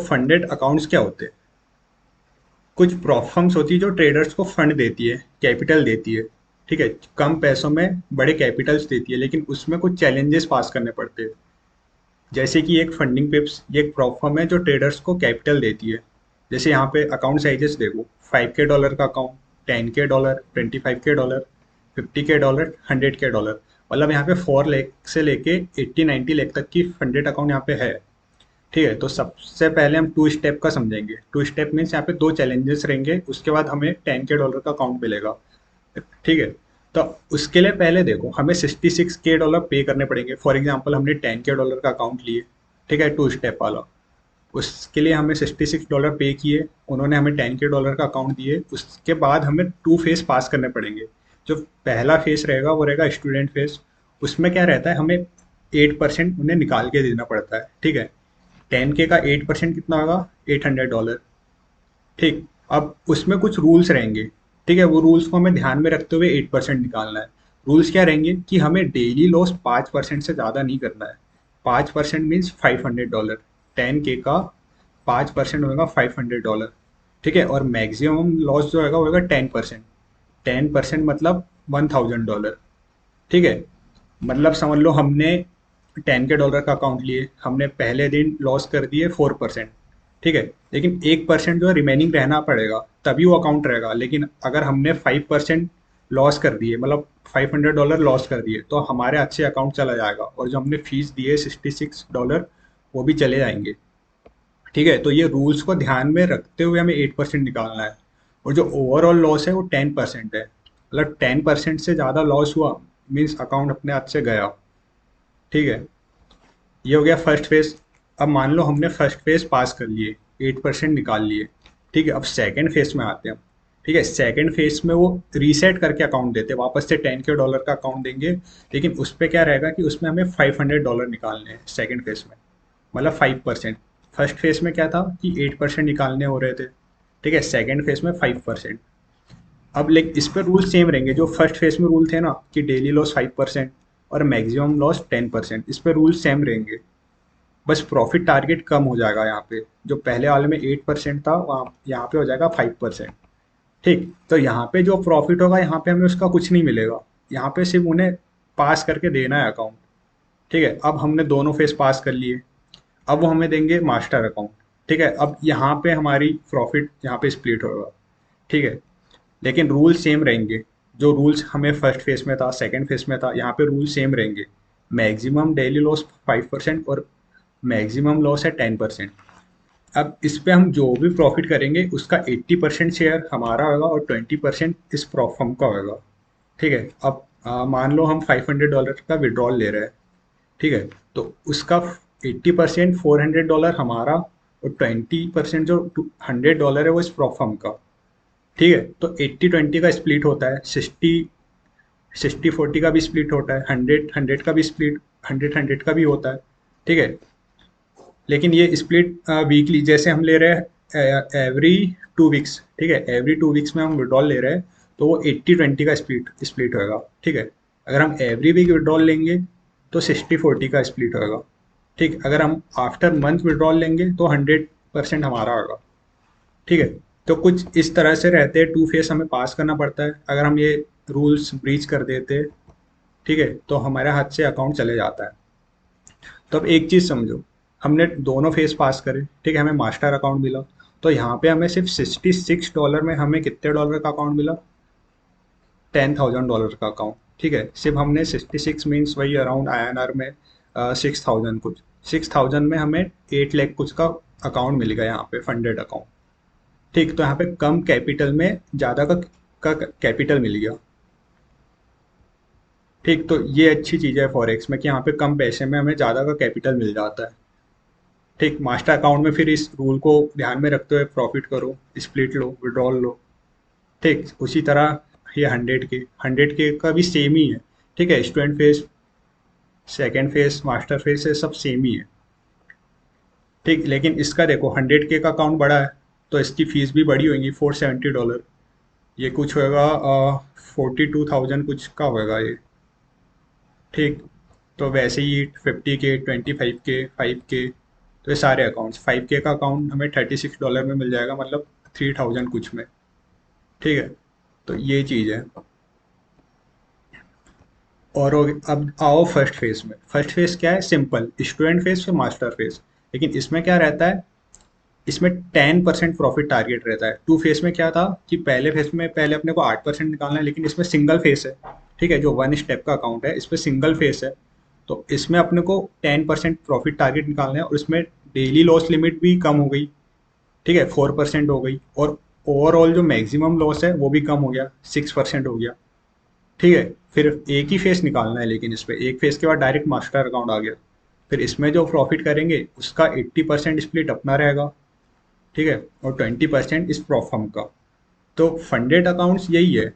Funded accounts क्या होते हैं? कुछ फर्म्स होती है जो ट्रेडर्स को फंड देती है, कैपिटल देती है। ठीक है, कम पैसों में बड़े कैपिटल्स देती है, लेकिन उसमें कुछ चैलेंजेस पास करने पड़ते हैं। जैसे कि एक फंडिंग पिप्स, ये एक प्रॉप फर्म है जो ट्रेडर्स को कैपिटल देती है। जैसे यहाँ पे अकाउंट साइजेस देखो, $5K का account, $10K, $25K, $50K, $100K। मतलब यहाँ पे 4 लाख से लेके 80-90 लाख तक की फंडेड अकाउंट यहाँ पे है। ठीक है, तो सबसे पहले हम टू स्टेप का समझेंगे। टू स्टेप मीन्स यहाँ पे दो चैलेंजेस रहेंगे, उसके बाद हमें $10K का अकाउंट मिलेगा। ठीक है, तो उसके लिए पहले देखो हमें $66K पे करने पड़ेंगे। फॉर एग्जाम्पल हमने $10K का अकाउंट लिए, ठीक है, टू स्टेप वाला। उसके लिए हमें $66 पे किए, उन्होंने हमें $10K का अकाउंट दिए। उसके बाद हमें टू फेस पास करने पड़ेंगे। जो पहला फेस रहेगा वो रहेगा स्टूडेंट फेस। उसमें क्या रहता है, हमें 8% उन्हें निकाल के देना पड़ता है। ठीक है, 10K का 8% कितना होगा, $800। ठीक, अब उसमें कुछ रूल्स रहेंगे। ठीक है, वो रूल्स को हमें ध्यान में रखते हुए 8% निकालना है। रूल्स क्या रहेंगे कि हमें डेली लॉस 5% से ज़्यादा नहीं करना है। 5% मीन्स $500। 10K का 5% होगा $500। ठीक है, और मैक्सिमम लॉस जो होगा वो होगा 10%। 10% मतलब $1000। ठीक है, मतलब समझ लो हमने $10K का अकाउंट लिए, हमने पहले दिन लॉस कर दिए 4%। ठीक है, लेकिन 1% जो है रिमेनिंग रहना पड़ेगा, तभी वो अकाउंट रहेगा। लेकिन अगर हमने 5% लॉस कर दिए, मतलब $500 लॉस कर दिए, तो हमारे अच्छे अकाउंट चला जाएगा, और जो हमने फीस दिए $66 वो भी चले जाएंगे। ठीक है, तो ये रूल्स को ध्यान में रखते हुए हमें 8% निकालना है। और जो ओवरऑल लॉस है वो 10% है। मतलब 10% से ज़्यादा लॉस हुआ मीन्स अकाउंट अपने हाथ से गया। ठीक है, ये हो गया फर्स्ट फेज। अब मान लो हमने फर्स्ट फेज पास कर लिए, 8% निकाल लिए। ठीक है, अब सेकंड फेज में आते हैं हम। ठीक है, सेकंड फेज में वो रीसेट करके अकाउंट देते हैं, वापस से $10K का अकाउंट देंगे। लेकिन उस पर क्या रहेगा कि उसमें हमें $500 निकालने हैं सेकंड फेज में, मतलब 5%। फर्स्ट फेज में क्या था कि 8% निकालने हो रहे थे। ठीक है, सेकंड फेज में 5%। अब लेकिन इस पर रूल सेम रहेंगे, जो फर्स्ट फेज में रूल थे ना कि डेली लॉस 5% और मैक्सिमम लॉस 10%, इस पर रूल सेम रहेंगे। बस प्रॉफिट टारगेट कम हो जाएगा यहाँ पे, जो पहले वाले में 8% था वहाँ यहाँ पे हो जाएगा 5%। ठीक, तो यहाँ पे जो प्रॉफिट होगा यहाँ पे हमें उसका कुछ नहीं मिलेगा। यहाँ पे सिर्फ उन्हें पास करके देना है अकाउंट। ठीक है, अब हमने दोनों फेस पास कर लिए। अब वो हमें देंगे मास्टर अकाउंट। ठीक है, अब यहाँ पे हमारी प्रॉफिट यहाँ पे स्प्लिट होगा। ठीक है, लेकिन रूल सेम रहेंगे। जो रूल्स हमें फर्स्ट फेज में था, सेकंड फेज में था, यहाँ पे रूल सेम रहेंगे। मैक्सिमम डेली लॉस 5% और मैक्सिमम लॉस है 10%। अब इस पे हम जो भी प्रॉफिट करेंगे उसका 80% शेयर हमारा होगा और 20% इस फर्म का होगा। ठीक है, अब मान लो हम $500 का विड्रॉल ले रहे हैं। ठीक है, तो उसका 80% $400 हमारा, और 20% जो $100 है वो इस फर्म का। ठीक है, तो 80-20 का स्प्लिट होता है, 60-40 का भी स्प्लिट होता है, 100-100 का भी स्प्लिट, 100-100 का भी होता है। ठीक है, लेकिन ये स्प्लिट वीकली जैसे हम ले रहे हैं एवरी 2 वीक्स। ठीक है, एवरी 2 वीक्स में हम विड्रॉल ले रहे हैं, तो वो 80-20 का स्प्लिट स्प्लिट होगा। ठीक है, अगर हम एवरी वीक विड्रॉल लेंगे तो 60-40 का स्प्लिट होगा। ठीक, अगर हम आफ्टर मंथ विड्रॉल लेंगे तो 100% हमारा होगा। ठीक है, तो कुछ इस तरह से रहते हैं, टू फेस हमें पास करना पड़ता है। अगर हम ये रूल्स ब्रीच कर देते, ठीक है, तो हमारे हाथ से अकाउंट चले जाता है। तो अब एक चीज़ समझो, हमने दोनों फेस पास करे, ठीक है, हमें मास्टर अकाउंट मिला। तो यहाँ पे हमें सिर्फ $66 में हमें कितने डॉलर का अकाउंट मिला, $10,000 का अकाउंट। ठीक है, सिर्फ हमने 66 मीन्स वही अराउंड INR में 6,000 कुछ, 6,000 में हमें 8 लाख कुछ का अकाउंट मिल गया यहाँ पे, फंडेड अकाउंट। ठीक, तो यहाँ पे कम कैपिटल में ज़्यादा का कैपिटल मिल गया। ठीक, तो ये अच्छी चीज़ है फॉरेक्स में कि यहाँ पे कम पैसे में हमें ज़्यादा का कैपिटल मिल जाता है। ठीक, मास्टर अकाउंट में फिर इस रूल को ध्यान में रखते हुए प्रॉफिट करो, स्प्लिट लो, विड्रॉल लो। ठीक, उसी तरह ये 100K का भी सेम ही है। ठीक है, student face, second face, master face है, सब सेम ही है। ठीक, लेकिन इसका देखो 100K का अकाउंट बड़ा है, तो इसकी फीस भी बड़ी होगी, $470। ये कुछ होगा 42,000 कुछ का होगा ये। ठीक, तो वैसे ही 50K, 25K, 5K, तो ये सारे अकाउंट्स, 5K का अकाउंट हमें $36 में मिल जाएगा, मतलब 3000 कुछ में। ठीक है, तो ये चीज़ है। और अब आओ फर्स्ट फेज में। फर्स्ट फेज क्या है? सिंपल स्टूडेंट फेज फिर मास्टर फेज। लेकिन इसमें क्या रहता है, इसमें 10% प्रॉफिट टारगेट रहता है। टू फेज में क्या था कि पहले फेज में पहले अपने को 8% निकालना है, लेकिन इसमें सिंगल फेज है। ठीक है, जो वन स्टेप का अकाउंट है इसमें सिंगल फेज है। तो इसमें अपने को 10% प्रॉफिट टारगेट निकालना है, और इसमें डेली लॉस लिमिट भी कम हो गई। ठीक है, 4% हो गई, और ओवरऑल जो मैक्सिमम लॉस है वो भी कम हो गया, 6% हो गया। ठीक है, फिर एक ही फेस निकालना है, लेकिन इस पे एक फेस के बाद डायरेक्ट मास्टर अकाउंट आ गया। फिर इसमें जो प्रॉफिट करेंगे उसका 80% स्प्लिट अपना रहेगा। ठीक है, और 20% इस प्रॉफर्म का। तो फंडेड अकाउंट्स यही है,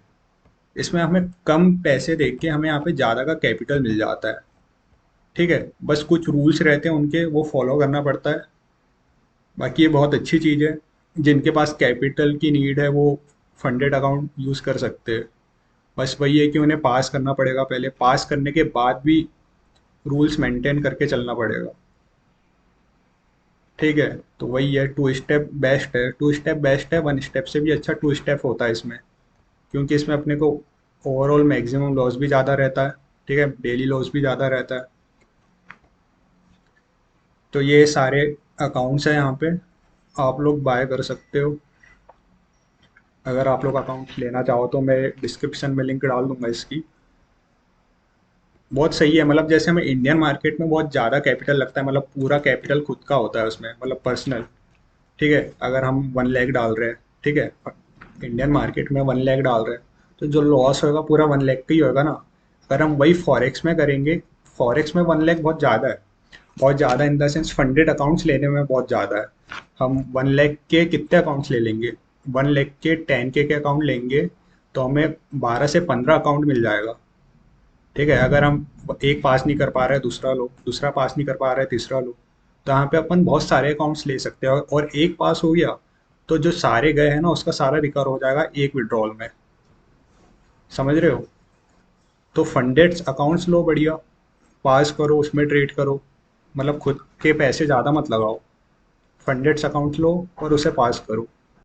इसमें हमें कम पैसे देख के हमें यहाँ पे ज़्यादा का कैपिटल मिल जाता है। ठीक है, बस कुछ रूल्स रहते हैं उनके, वो फॉलो करना पड़ता है। बाकी ये बहुत अच्छी चीज़ है, जिनके पास कैपिटल की नीड है वो फंडेड अकाउंट यूज़ कर सकते हैं। बस वही है कि उन्हें पास करना पड़ेगा, पहले पास करने के बाद भी रूल्स मेंटेन करके चलना पड़ेगा। ठीक है, तो वही है, टू स्टेप बेस्ट है, टू स्टेप बेस्ट है, वन स्टेप से भी अच्छा टू स्टेप होता है इसमें। क्योंकि इसमें अपने को ओवरऑल मैक्सिमम लॉस भी ज़्यादा रहता है। ठीक है, डेली लॉस भी ज़्यादा रहता है। तो ये सारे अकाउंट्स हैं यहाँ पे, आप लोग बाय कर सकते हो। अगर आप लोग अकाउंट लेना चाहो तो मैं डिस्क्रिप्शन में लिंक डाल दूंगा इसकी। बहुत सही है, मतलब जैसे हमें इंडियन मार्केट में बहुत ज़्यादा कैपिटल लगता है, मतलब पूरा कैपिटल खुद का होता है उसमें, मतलब पर्सनल। ठीक है, अगर हम 1 लाख डाल रहे हैं, ठीक है, इंडियन मार्केट में 1 लाख डाल रहे हैं, तो जो लॉस होगा पूरा 1 लाख का ही होगा ना। अगर हम वही फॉरेक्स में करेंगे, फॉरेक्स में 1 लाख बहुत ज़्यादा है। बहुत ज़्यादा in the sense funded accounts लेने में बहुत ज़्यादा है। हम 1 लाख के कितने अकाउंट्स ले लेंगे? 1 लाख के 10K के अकाउंट लेंगे तो हमें 12 से 15 अकाउंट मिल जाएगा। ठीक है, अगर हम एक पास नहीं कर पा रहे, दूसरा लो, दूसरा पास नहीं कर पा रहे, तीसरा लो। तो यहाँ पे अपन बहुत सारे अकाउंट्स ले सकते हैं, और एक पास हो गया तो जो सारे गए हैं ना उसका सारा रिकवर हो जाएगा एक विड्रॉल में। समझ रहे हो? तो फंडेड अकाउंट्स लो बढ़िया, पास करो, उसमें ट्रेड करो। मतलब खुद के पैसे ज़्यादा मत लगाओ, फंडेड अकाउंट लो और उसे पास करो।